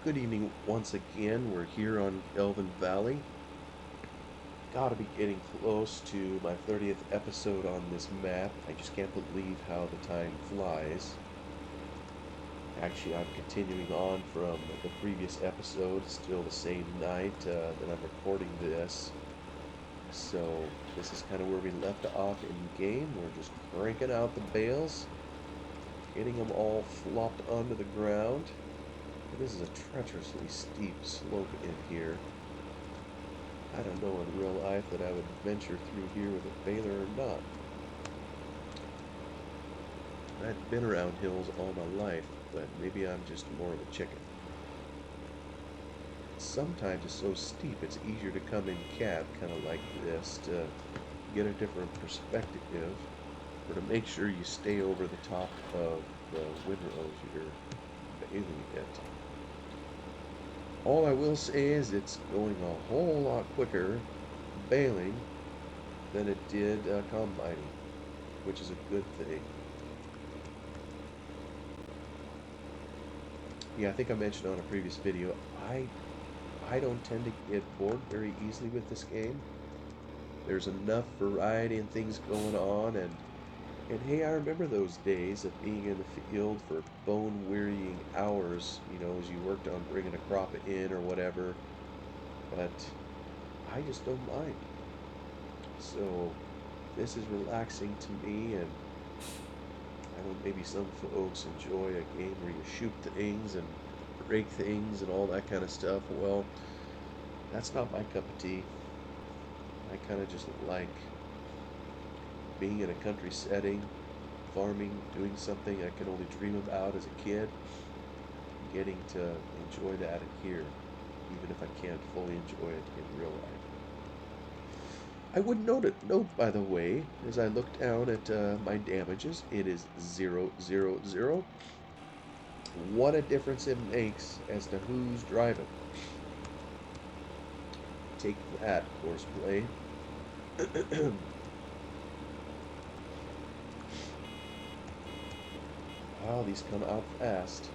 Good evening once again. We're here on Gelvin Valley. Gotta be getting close to my 30th episode on this map. I just can't believe how the time flies. Actually, I'm continuing on from the previous episode, still the same night that I'm recording this. So, this is kind of where we left off in game. We're just cranking out the bales, getting them all flopped onto the ground. This is a treacherously steep slope in here. I don't know in real life that I would venture through here with a baler or not. I've been around hills all my life, but maybe I'm just more of a chicken. Sometimes it's so steep it's easier to come in cab, kind of like this, to get a different perspective, or to make sure you stay over the top of the windrows you're baling it. All I will say is it's going a whole lot quicker baling than it did combining, which is a good thing. Yeah, I think I mentioned on a previous video, I don't tend to get bored very easily with this game. There's enough variety and things going on, and hey, I remember those days of being in the field for bone-wearying hours, as you worked on bringing a crop in or whatever, but I just don't mind. So this is relaxing to me, and I know maybe some folks enjoy a game where you shoot things and break things and all that kind of stuff. Well, that's not my cup of tea. I kind of just like being in a country setting, farming, doing something I can only dream about as a kid, getting to enjoy that here, even if I can't fully enjoy it in real life. I would note, by the way, as I look down at my damages, it is 0, 0, 0. What a difference it makes as to who's driving. Take that, horseplay. Wow, these come out fast.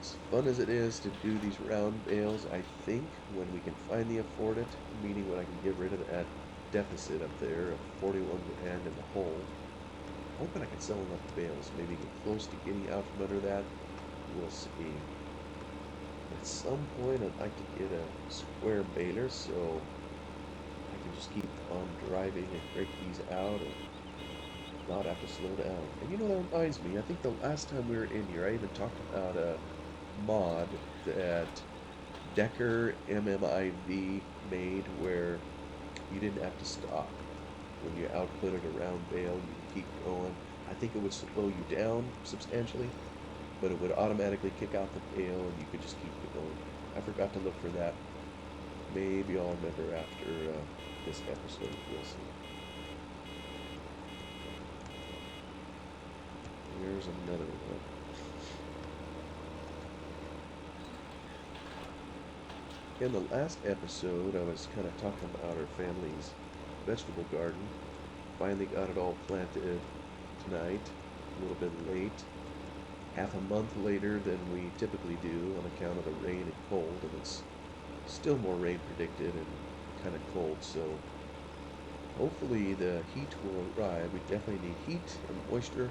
As fun as it is to do these round bales, I think when we can finally afford it, meaning when I can get rid of that deficit up there of 41 grand in the hole, hoping I can sell enough bales, maybe get close to getting out from under that. We'll see. At some point, I'd like to get a square baler so I can just keep on driving and break these out and not have to slow down. And that reminds me, I think the last time we were in here, I even talked about a mod that Decker MMIV made where you didn't have to stop. When you outputted a round bale, you could keep going. I think it would slow you down substantially, but it would automatically kick out the bale and you could just keep going. I forgot to look for that. Maybe I'll remember after this episode. We'll see. Here's another one. In the last episode, I was kind of talking about our family's vegetable garden. Finally got it all planted tonight, a little bit late. Half a month later than we typically do on account of the rain and cold, and it's still more rain predicted and kind of cold, so hopefully the heat will arrive. We definitely need heat and moisture.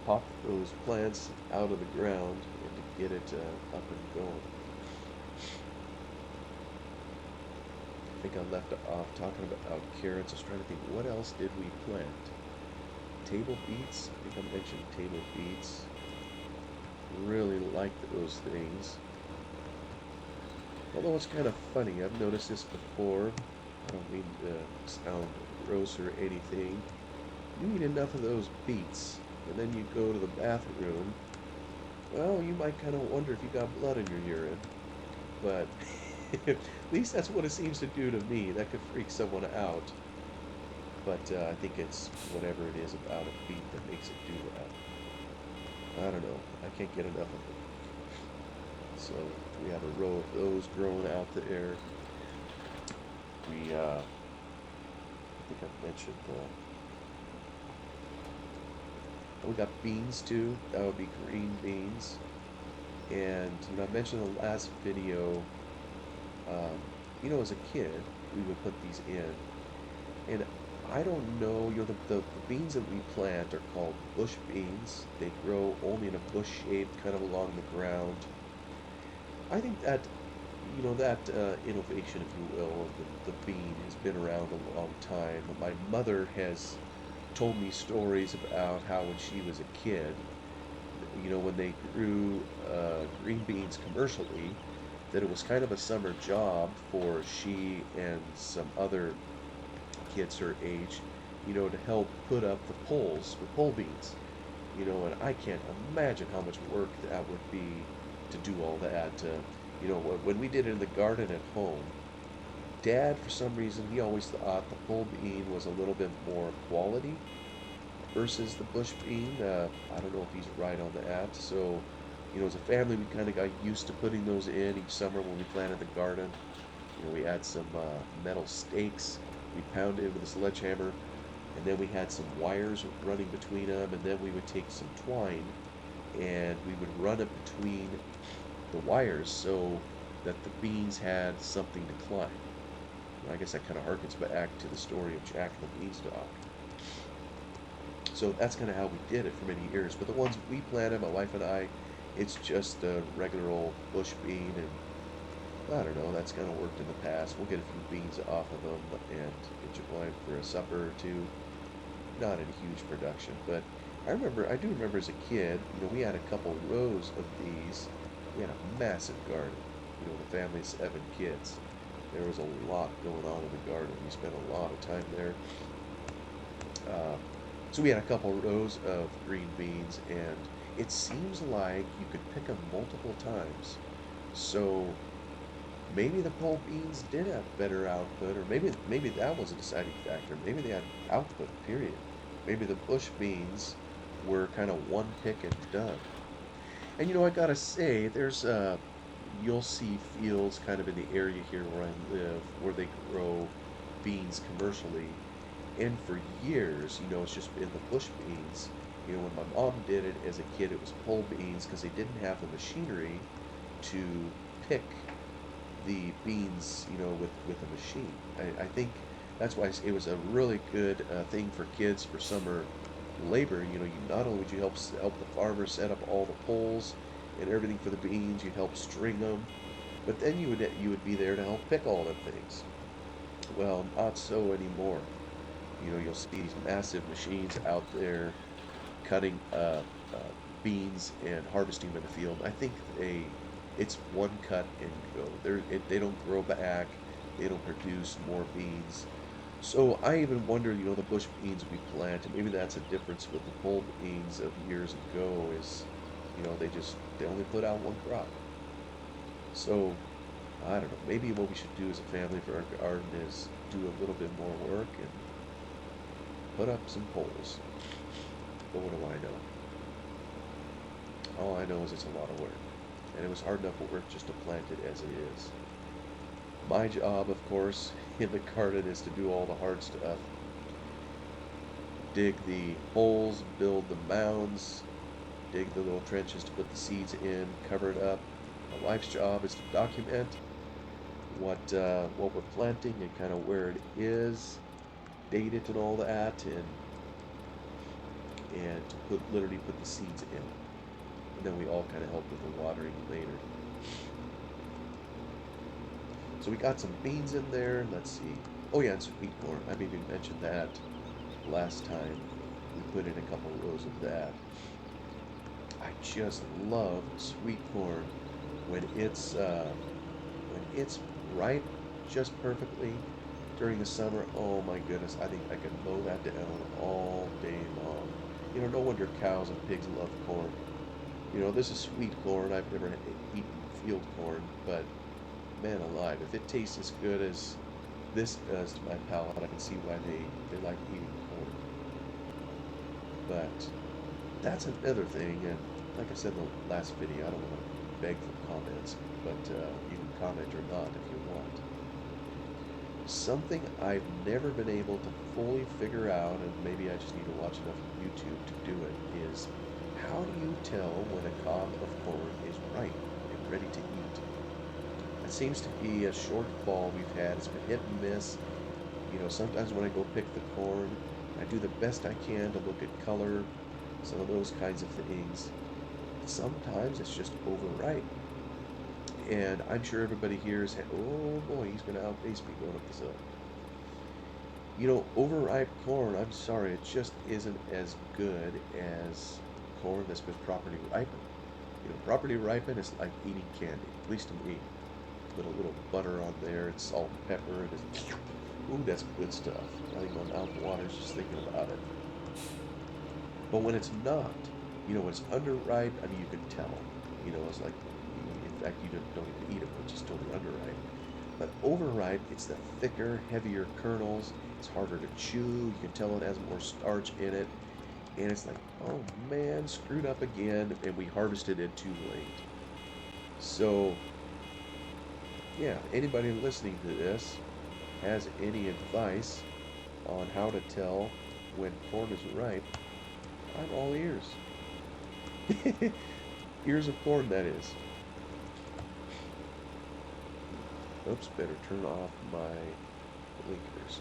Pop those plants out of the ground and to get it up and going. I think I left off talking about carrots. I was trying to think, what else did we plant? Table beets? I think I mentioned table beets. Really like those things. Although it's kind of funny, I've noticed this before. I don't mean to sound gross or anything. You eat enough of those beets, and then you go to the bathroom, well, you might kind of wonder if you got blood in your urine. But at least that's what it seems to do to me. That could freak someone out. But I think it's whatever it is about a beet that makes it do that. I don't know. I can't get enough of it. So we have a row of those growing out there. I think I mentioned, we got beans too. That would be green beans. And I mentioned in the last video, um, as a kid, we would put these in, and I don't know, the beans that we plant are called bush beans. They grow only in a bush shape, kind of along the ground. I think that, that innovation, if you will, of the bean has been around a long time. My mother has told me stories about how when she was a kid, when they grew green beans commercially, that it was kind of a summer job for she and some other kids her age, to help put up the poles with pole beans. And I can't imagine how much work that would be to do all that. When we did it in the garden at home, Dad, for some reason, he always thought the pole bean was a little bit more quality versus the bush bean. I don't know if he's right on that. So, as a family, we kind of got used to putting those in each summer when we planted the garden. We had some metal stakes. We pounded it with a sledgehammer, and then we had some wires running between them, and then we would take some twine and we would run it between the wires so that the beans had something to climb. I guess that kind of harkens back to the story of Jack and the Beanstalk. So that's kind of how we did it for many years. But the ones we planted, my wife and I, it's just a regular old bush bean, and I don't know, that's kind of worked in the past. We'll get a few beans off of them and enjoy them for a supper or two. Not in huge production, but I do remember as a kid, we had a couple rows of these. We had a massive garden, the family of 7 kids. There was a lot going on in the garden. We spent a lot of time there. Uh, so we had a couple rows of green beans, and it seems like you could pick them multiple times. So maybe the pole beans did have better output, or maybe that was a deciding factor. Maybe they had output, period. Maybe the bush beans were kind of one pick and done. And I gotta say, you'll see fields kind of in the area here where I live where they grow beans commercially. And for years, it's just been the bush beans. When my mom did it as a kid, it was pole beans because they didn't have the machinery to pick the beans, with a machine. I think that's why it was a really good thing for kids for summer labor. You not only would you help the farmer set up all the poles and everything for the beans, you'd help string them, but then you would be there to help pick all the things. Well, not so anymore. You'll see these massive machines out there cutting beans and harvesting them in the field. I think it's one cut and go. They don't grow back. They don't produce more beans. So I even wonder, the bush beans we plant, and maybe that's a difference with the pole beans of years ago is, they only put out one crop. So I don't know. Maybe what we should do as a family for our garden is do a little bit more work and put up some poles. But what do I know? All I know is it's a lot of work. And it was hard enough work just to plant it as it is. My job, of course, in the garden is to do all the hard stuff. Dig the holes, build the mounds, dig the little trenches to put the seeds in, cover it up. My wife's job is to document what we're planting and kind of where it is, date it and all that, and to literally put the seeds in. And then we all kind of help with the watering later. So we got some beans in there. Let's see. Oh yeah, and sweet corn. I maybe mentioned that last time. We put in a couple rows of that. I just love sweet corn when it's ripe just perfectly during the summer. Oh my goodness, I think I could mow that down all day long. No wonder cows and pigs love corn. This is sweet corn. I've never eaten field corn, but man alive, if it tastes as good as this does to my palate, I can see why they like eating corn. But that's another thing, and like I said in the last video, I don't want to beg for comments, but you can comment or not if you want. Something I've never been able to fully figure out, and maybe I just need to watch enough YouTube to do it, is how do you tell when a cob of corn is ripe and ready to eat? It seems to be a short fall we've had. It's been hit and miss. Sometimes when I go pick the corn, I do the best I can to look at color, some of those kinds of things. Sometimes it's just overripe. And I'm sure everybody here is, oh boy, he's going to outpace me going up this hill. Overripe corn, I'm sorry, it just isn't as good as corn that's been properly ripened. Properly ripened is like eating candy, at least to me. Little butter on there and salt and pepper, and it's, ooh, that's good stuff. I think my mouth waters just thinking about it. But when it's not, when it's underripe, I mean, you can tell. It's like, in fact, you don't even eat it, which is totally underripe. But overripe, it's the thicker, heavier kernels. It's harder to chew. You can tell it has more starch in it. And it's like, oh man, screwed up again, and we harvested it too late. So, yeah, anybody listening to this has any advice on how to tell when corn is ripe, I'm all ears. Ears of corn, that is. Oops, better turn off my blinkers.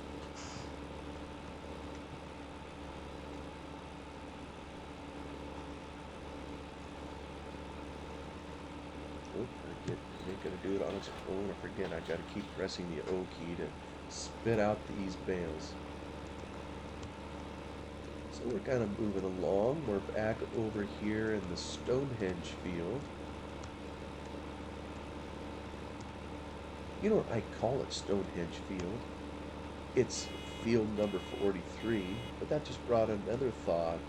Oop, it ain't gonna do it on its own. I forget, I gotta keep pressing the O key to spit out these bales. So we're kind of moving along. We're back over here in the Stonehenge field. I call it Stonehenge Field. It's field number 43, but that just brought another thought.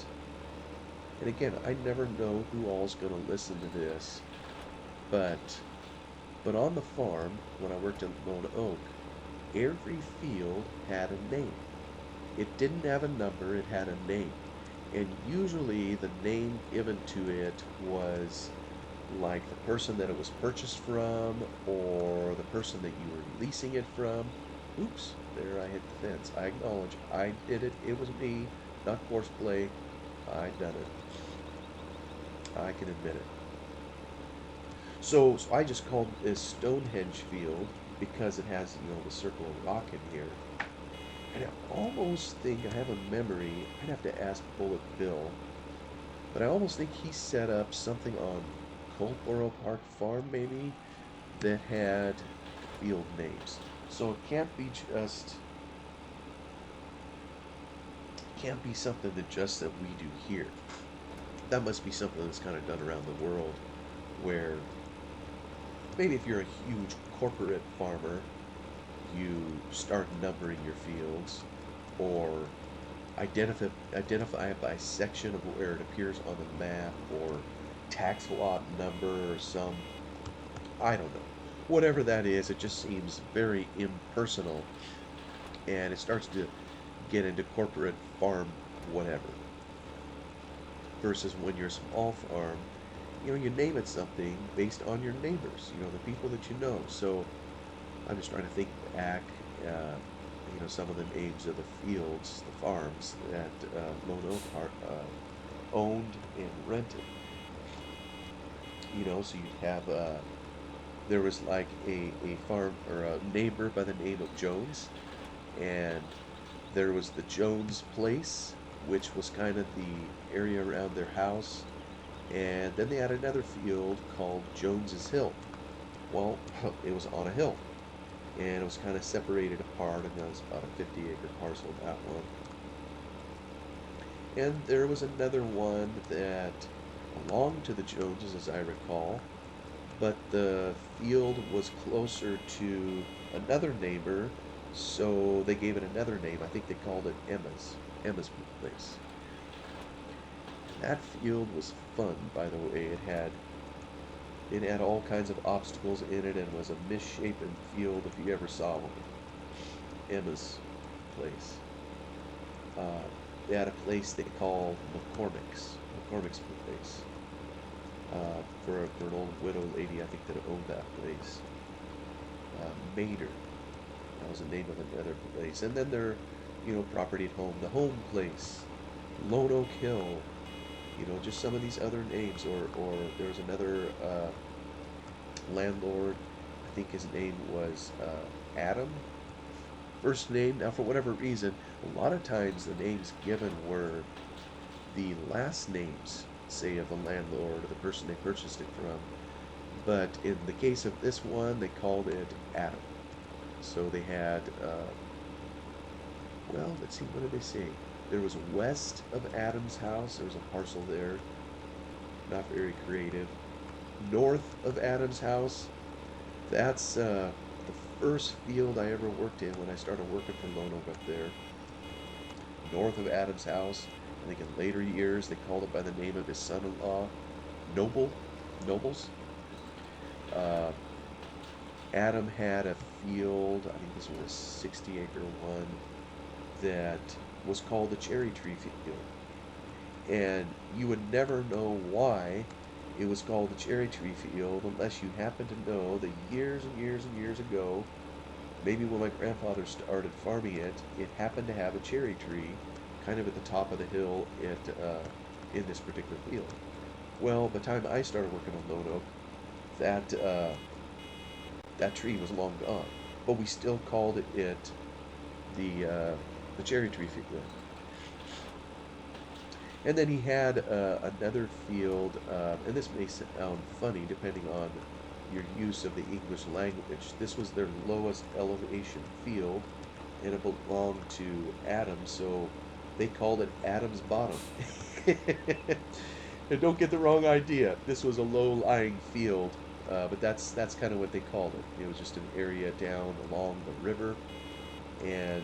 And again, I never know who all's going to listen to this, but on the farm, when I worked in Lone Oak, every field had a name. It didn't have a number, it had a name. And usually the name given to it was like the person that it was purchased from, or the person that you were leasing it from. Oops, there I hit the fence. I acknowledge I did it. It was me, not horseplay. I done it. I can admit it. So I just called this Stonehenge Field because it has, the circle of rock in here. And I almost think, I have a memory, I'd have to ask Bullet Bill, but I almost think he set up something on Coltboro Park Farm, maybe, that had field names. So it can't be something that we do here. That must be something that's kind of done around the world, where maybe if you're a huge corporate farmer, you start numbering your fields, or identify it by section of where it appears on the map, or tax lot number, or some, I don't know. Whatever that is, it just seems very impersonal, and it starts to get into corporate farm whatever. Versus when you're a small farm, you name it something based on your neighbors, the people that you know. So I'm just trying to think back, some of the names of the fields, the farms that Lone Oak owned and rented. So you'd have, there was like a farm or a neighbor by the name of Jones, and there was the Jones place, which was kind of the area around their house, and then they had another field called Jones's Hill. Well, it was on a hill, and it was kind of separated apart, and that was about a 50-acre parcel, that one. And there was another one that belonged to the Joneses, as I recall, but the field was closer to another neighbor, so they gave it another name. I think they called it Emma's place. That field was fun, by the way. It had all kinds of obstacles in it, and was a misshapen field if you ever saw one. Emma's place. They had a place they called McCormick's place. For an old widow lady, I think, that owned that place. Mater. That was the name of another place. And then their, property at home. The home place. Lone Oak Hill. You know, just some of these other names, or there was another landlord. I think his name was Adam. First name. Now, for whatever reason, a lot of times the names given were the last names, say, of the landlord or the person they purchased it from. But in the case of this one, they called it Adam. So they had, well, let's see, what did they say? There was west of Adam's house. There was a parcel there. Not very creative. North of Adam's house. That's the first field I ever worked in when I started working for Lone Oak up there. North of Adam's house. I think in later years they called it by the name of his son-in-law, Nobles. Uh, Adam had a field, I think this was a 60-acre one, that was called the cherry tree field. And you would never know why it was called the cherry tree field unless you happen to know that years and years and years ago, maybe when my grandfather started farming it, it happened to have a cherry tree kind of at the top of the hill in this particular field. Well, by the time I started working on Lone Oak, that tree was long gone, but we still called it the cherry tree field. And then he had another field, and this may sound funny depending on your use of the English language. This was their lowest elevation field, and it belonged to Adam, so they called it Adam's Bottom. And don't get the wrong idea. This was a low-lying field, but that's kind of what they called it. It was just an area down along the river, and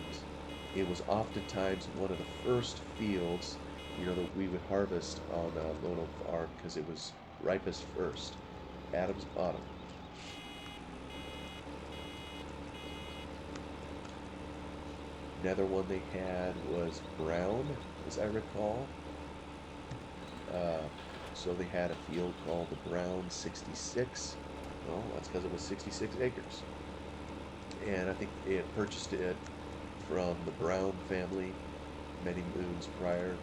it was oftentimes one of the first fields, you know, that we would harvest on Lone Oak Farm because it was ripest first. Adam's Bottom. Another one they had was Brown, as I recall. Uh, so they had a field called the Brown 66. Well, that's because it was 66 acres. And I think they had purchased it from the Brown family many moons prior.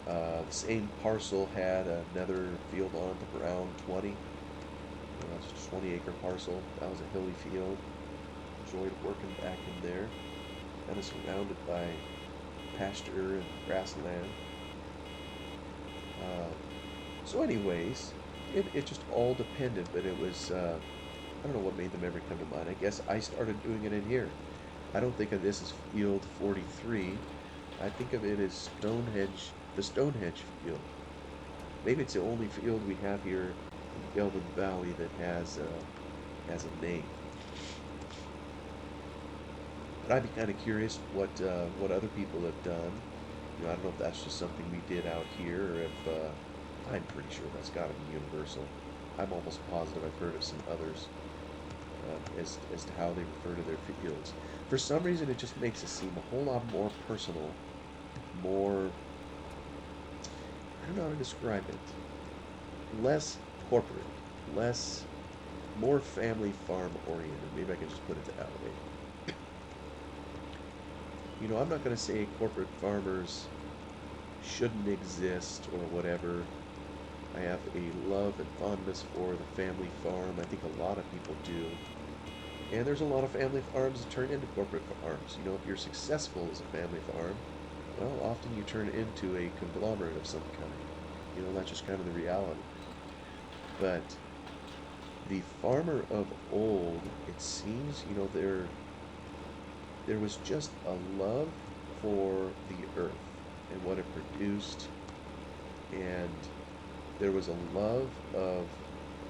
The same parcel had another field on it, the Brown 20. That's a 20-acre parcel. That was a hilly field. Enjoyed working back in there. Kind of surrounded by pasture and grassland. So anyways, it just all depended, but it was, I don't know what made them ever come to mind. I guess I started doing it in here. I don't think of this as field 43. I think of it as Stonehenge, the Stonehenge field. Maybe it's the only field we have here in Gelvin Valley that has a name. But I'd be kind of curious what other people have done. You know, I don't know if that's just something we did out here, or if I'm pretty sure that's got to be universal. I'm almost positive I've heard of some others as to how they refer to their fields. For some reason, it just makes it seem a whole lot more personal, more, I don't know how to describe it, less corporate, more family farm oriented. Maybe I can just put it that way. You know, I'm not going to say corporate farmers shouldn't exist or whatever. I have a love and fondness for the family farm. I think a lot of people do. And there's a lot of family farms that turn into corporate farms. You know, if you're successful as a family farm, well, often you turn into a conglomerate of some kind. You know, that's just kind of the reality. But the farmer of old, it seems, you know, there was just a love for the earth and what it produced, and there was a love of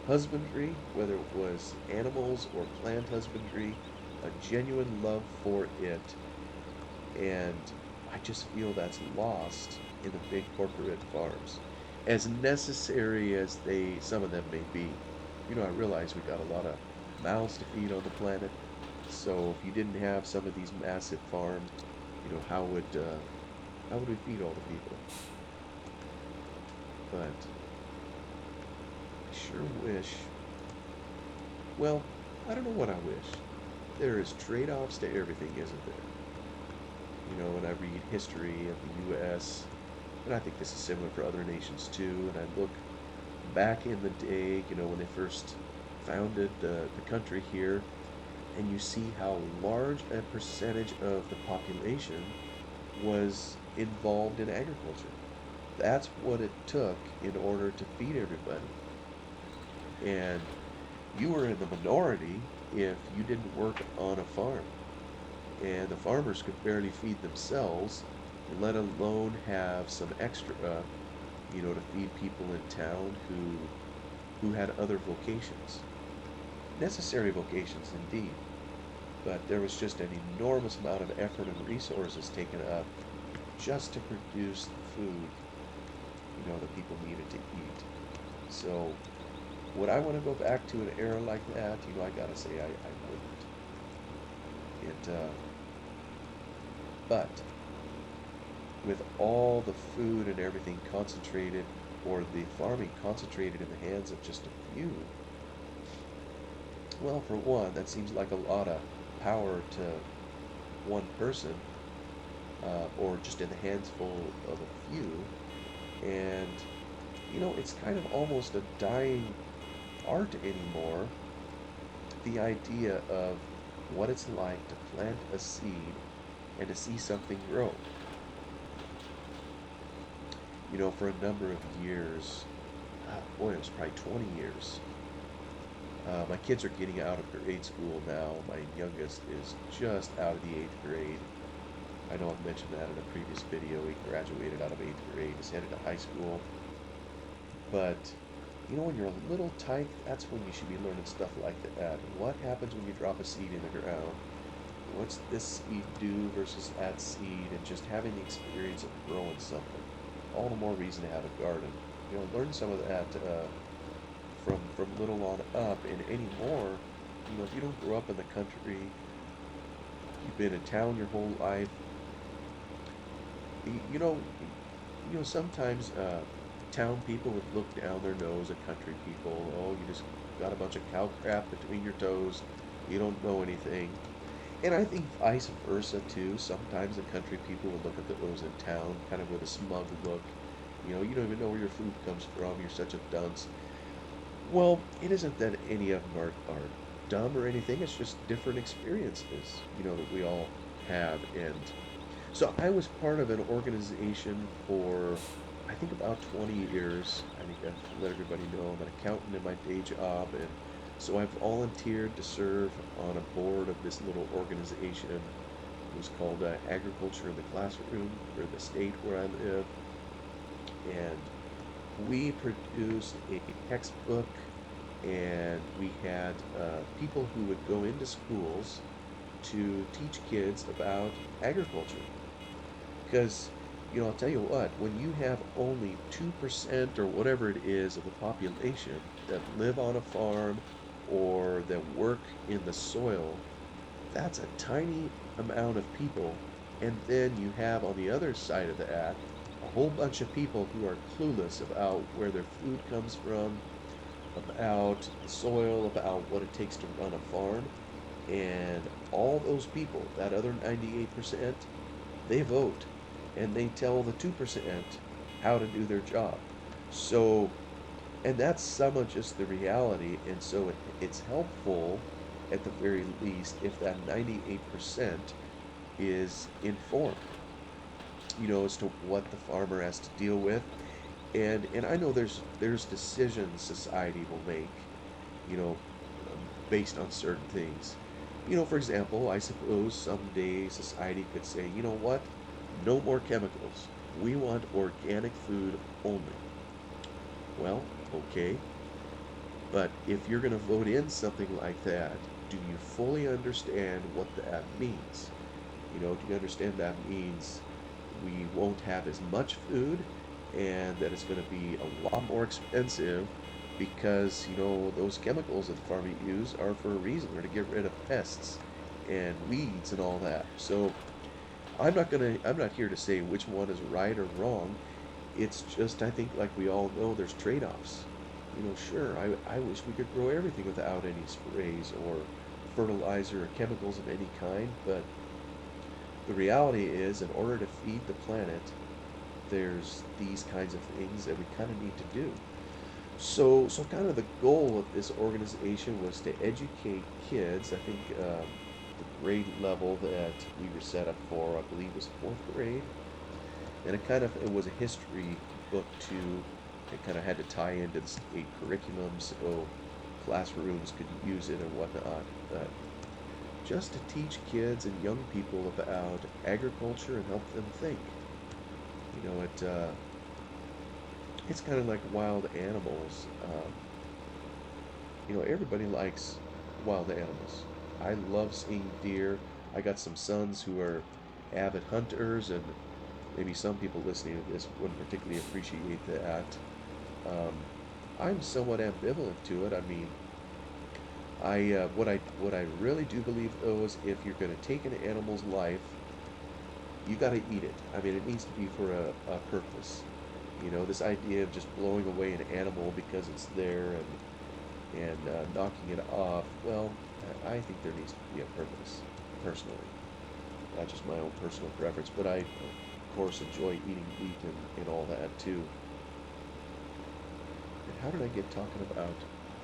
husbandry, whether it was animals or plant husbandry, a genuine love for it, and I just feel that's lost in the big corporate farms. As necessary as some of them may be. You know, I realize we've got a lot of mouths to feed on the planet, so if you didn't have some of these massive farms, you know, how would we feed all the people? But I sure wish. Well, I don't know what I wish. There is trade-offs to everything, isn't there? You know, when I read history of the U.S., and I think this is similar for other nations too, and I look back in the day, when they first founded the country here, and you see how large a percentage of the population was involved in agriculture. That's what it took in order to feed everybody. And you were in the minority if you didn't work on a farm. And the farmers could barely feed themselves, let alone have some extra, to feed people in town who had other vocations. Necessary vocations indeed, but there was just an enormous amount of effort and resources taken up just to produce the food, that people needed to eat. So would I want to go back to an era like that? I gotta say I wouldn't. But with all the food and everything concentrated, or the farming concentrated in the hands of just a few, well, for one, that seems like a lot of power to one person, or just in the hands full of a few. And, it's kind of almost a dying art anymore, the idea of what it's like to plant a seed and to see something grow. For a number of years, boy, it was probably 20 years. My kids are getting out of grade school now. My youngest is just out of the 8th grade. I know I've mentioned that in a previous video. He graduated out of 8th grade, is headed to high school. But, when you're a little tight, that's when you should be learning stuff like that. What happens when you drop a seed in the ground? What's this seed do versus that seed? And just having the experience of growing something. All the more reason to have a garden. Learn some of that from little on up. And anymore, if you don't grow up in the country, you've been in town your whole life, you know, sometimes town people would look down their nose at country people. Oh, you just got a bunch of cow crap between your toes. You don't know anything. And I think vice versa too. Sometimes the country people will look at those in town kind of with a smug look. You don't even know where your food comes from. You're such a dunce. Well, it isn't that any of them are dumb or anything. It's just different experiences, that we all have. And so I was part of an organization for, I think, about 20 years. I think I've let everybody know I'm an accountant in my day job. And so I volunteered to serve on a board of this little organization. It was called Agriculture in the Classroom for the state where I live. And we produced a textbook, and we had people who would go into schools to teach kids about agriculture. Because, I'll tell you what, when you have only 2% or whatever it is of the population that live on a farm or that work in the soil, that's a tiny amount of people. And then you have on the other side of that a whole bunch of people who are clueless about where their food comes from, about the soil, about what it takes to run a farm. And all those people, that other 98%, they vote and they tell the 2% how to do their job. So, and that's some of just the reality. And so it's helpful, at the very least, if that 98% is informed, as to what the farmer has to deal with. And I know there's decisions society will make, you know, based on certain things. For example, I suppose someday society could say, you know what? No more chemicals. We want organic food only. Well, okay. But if you're going to vote in something like that, do you fully understand what that means? Do you understand that means we won't have as much food and that it's going to be a lot more expensive because, those chemicals that the farmers use are for a reason. They're to get rid of pests and weeds and all that. So I'm not here to say which one is right or wrong. It's just, I think, like we all know, there's trade-offs. Sure, I wish we could grow everything without any sprays or fertilizer or chemicals of any kind, but the reality is, in order to feed the planet, there's these kinds of things that we kind of need to do. So kind of the goal of this organization was to educate kids. I think the grade level that we were set up for, I believe, was fourth grade, and it was a history book too. It kind of had to tie into the state curriculum so classrooms could use it and whatnot. Just to teach kids and young people about agriculture and help them think. It's kind of like wild animals. Everybody likes wild animals. I love seeing deer. I got some sons who are avid hunters, and maybe some people listening to this wouldn't particularly appreciate that. Um, I'm somewhat ambivalent to it. I mean, what I really do believe though is if you're going to take an animal's life, you got to eat it. I mean, it needs to be for a purpose. This idea of just blowing away an animal because it's there and knocking it off. Well, I think there needs to be a purpose, personally. Not just my own personal preference, but I, of course, enjoy eating meat and all that too. And how did I get talking about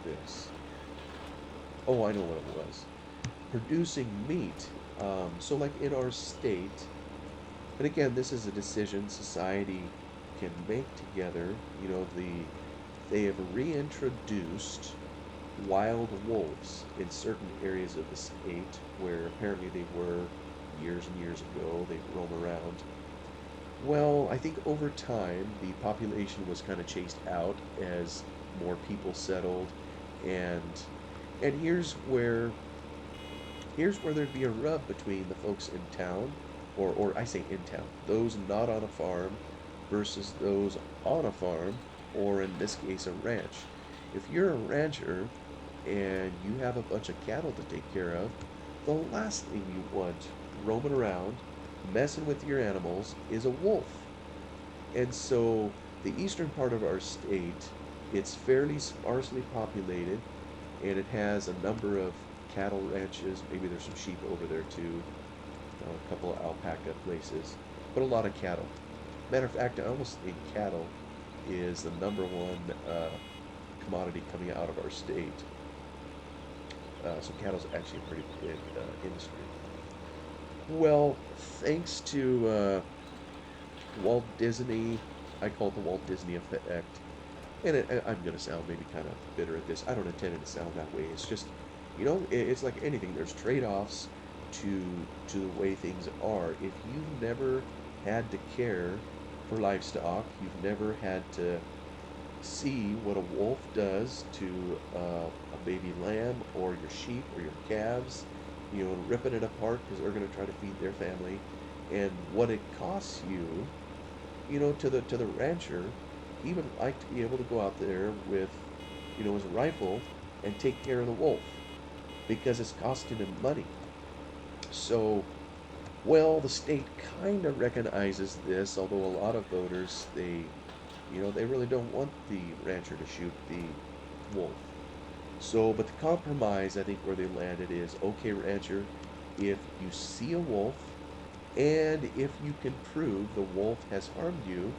this? Oh, I know what it was. Producing meat. So, like in our state, and again, this is a decision society can make together. They have reintroduced wild wolves in certain areas of the state where apparently they were years and years ago. They roam around. Well, I think over time the population was kind of chased out as more people settled, and and here's where there'd be a rub between the folks in town, or I say in town, those not on a farm versus those on a farm, or in this case, a ranch. If you're a rancher and you have a bunch of cattle to take care of, the last thing you want roaming around, messing with your animals, is a wolf. And so, the eastern part of our state, it's fairly sparsely populated, and it has a number of cattle ranches. Maybe there's some sheep over there too, a couple of alpaca places, but a lot of cattle. Matter of fact, I almost think cattle is the number one commodity coming out of our state. So cattle's actually a pretty big industry. Well, thanks to Walt Disney, I call it the Walt Disney effect, and I'm going to sound maybe kind of bitter at this. I don't intend it to sound that way. It's just, it's like anything. There's trade-offs to the way things are. If you've never had to care for livestock, you've never had to see what a wolf does to a baby lamb or your sheep or your calves, ripping it apart because they're going to try to feed their family, and what it costs you, to the rancher, he would like to be able to go out there with, his rifle and take care of the wolf because it's costing him money. So, well, the state kind of recognizes this, although a lot of voters, they really don't want the rancher to shoot the wolf. So, but the compromise, I think, where they landed is, okay, rancher, if you see a wolf, and if you can prove the wolf has harmed you,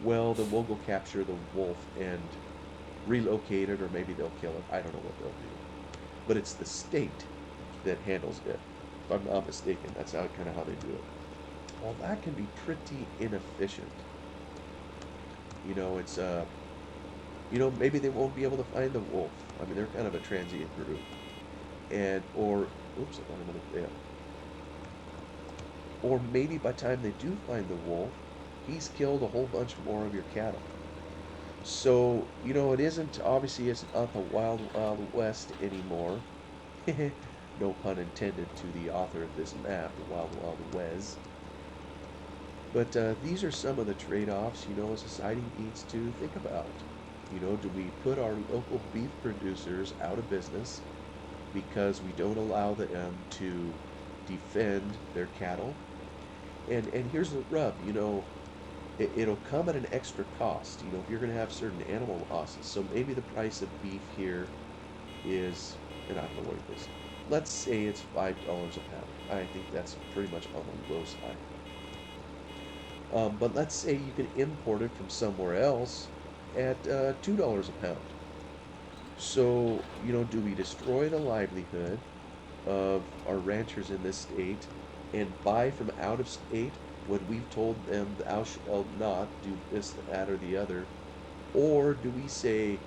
well, then we'll go capture the wolf and relocate it, or maybe they'll kill it. I don't know what they'll do. But it's the state that handles it. If I'm not mistaken, that's kind of how they do it. Well, that can be pretty inefficient. It's maybe they won't be able to find the wolf. I mean, they're kind of a transient group, oops, I thought I'm gonna fail. Or maybe by the time they do find the wolf, he's killed a whole bunch more of your cattle. So, obviously, it's not the wild, wild west anymore. No pun intended to the author of this map, the wild, wild west. But these are some of the trade-offs, a society needs to think about. Do we put our local beef producers out of business because we don't allow them to defend their cattle? And here's the rub, it'll come at an extra cost, if you're going to have certain animal losses. So maybe the price of beef here is, and I don't know what it is. Let's say it's $5 a pound. I think that's pretty much on the low side. But let's say you can import it from somewhere else at $2 a pound. So, do we destroy the livelihood of our ranchers in this state and buy from out of state when we've told them thou shalt not do this, that, or the other? Or do we say,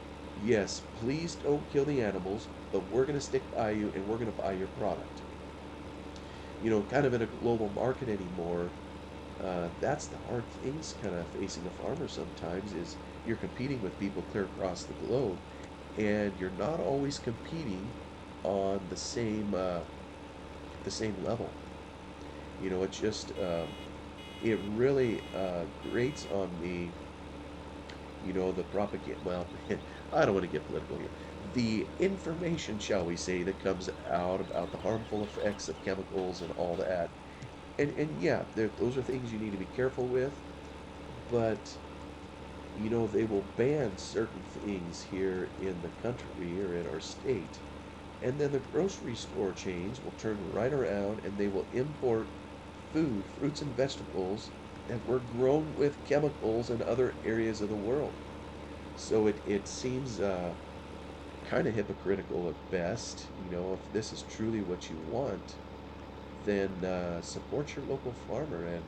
yes, please don't kill the animals, but we're going to stick by you and we're going to buy your product? Kind of in a global market anymore, that's the hard things kind of facing a farmer sometimes is you're competing with people clear across the globe, and you're not always competing on the same level. It's just it really grates on me. The propaganda. Well, I don't want to get political here. The information, shall we say, that comes out about the harmful effects of chemicals and all that, and yeah, those are things you need to be careful with. But they will ban certain things here in the country or in our state, and then the grocery store chains will turn right around and they will import food, fruits and vegetables that were grown with chemicals in other areas of the world. So it seems kind of hypocritical at best. If this is truly what you want, then support your local farmer, and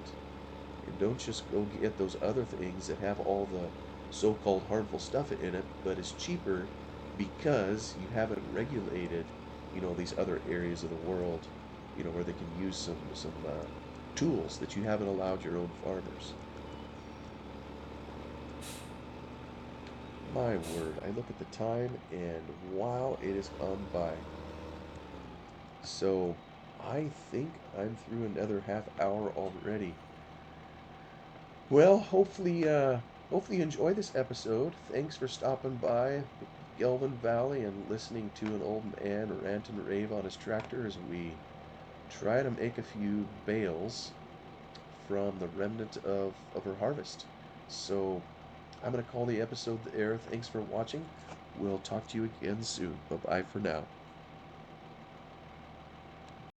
don't just go get those other things that have all the so-called harmful stuff in it, but it's cheaper because you haven't regulated, these other areas of the world, where they can use some tools that you haven't allowed your own farmers. My word, I look at the time and wow, it has gone by. So I think I'm through another half hour already. Well, hopefully you enjoy this episode. Thanks for stopping by Gelvin Valley and listening to an old man rant and rave on his tractor as we try to make a few bales from the remnant of her harvest. So I'm going to call the episode there. Thanks for watching. We'll talk to you again soon. Bye bye for now.